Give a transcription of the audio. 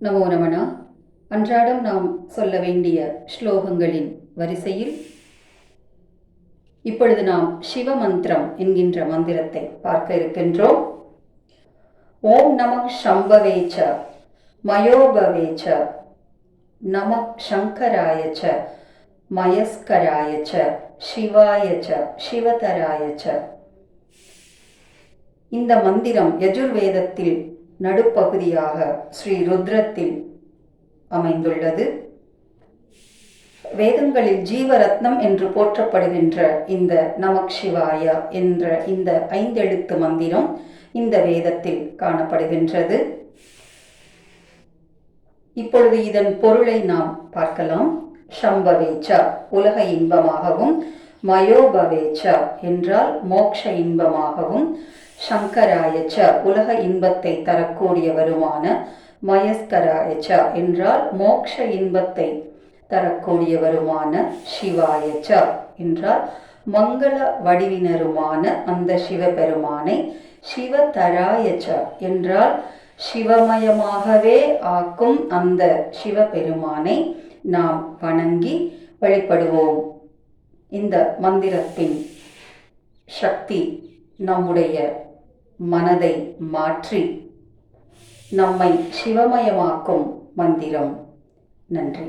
நமோ நமனா. அன்றாடம் நாம் சொல்ல வேண்டிய ஸ்லோகங்களின் வரிசையில் இப்பொழுது நாம் சிவமந்திரம் என்கின்ற மந்திரத்தை பார்க்க இருக்கின்றோம். ஓம் நம சம்பவேச்ச மயோபவேச்ச நம சங்கராயச்ச மயஸ்கராயச்ச சிவாயச்ச சிவதராயச்ச. இந்த மந்திரம் யஜுர்வேதத்தில் நடுப்பகுதியாக ஸ்ரீ ருத்ரத்தில் அமைந்துள்ளது. வேதங்களில் ஜீவரத்னம் என்று போற்றப்படுகின்ற இந்த நமக் சிவாய என்ற இந்த 5 எழுத்து மந்திரம் இந்த வேதத்தில் காணப்படுகின்றது. இப்பொழுது இதன் பொருளை நாம் பார்க்கலாம். சம்பவேச்சா உலக இன்பமாகவும், மயோபவேச்சா என்றால் மோக்ஷ இன்பமாகவும், சங்கராயச்ச உலக இன்பத்தை தரக்கூடியவருமான, மயஸ்கராயச்ச என்றால் மோக்ஷ இன்பத்தை தரக்கூடியவருமான, சிவாயச்ச என்றால் மங்கள வடிவினருமான அந்த சிவபெருமானை, சிவதராயச்ச என்றால் சிவமயமாகவே ஆக்கும் அந்த சிவபெருமானை நாம் வணங்கி வழிபடுவோம். இந்த மந்திரத்தின் சக்தி நம்முடைய மனதை மாற்றி நம்மை சிவமயமாக்கும் மந்திரம். நன்றி.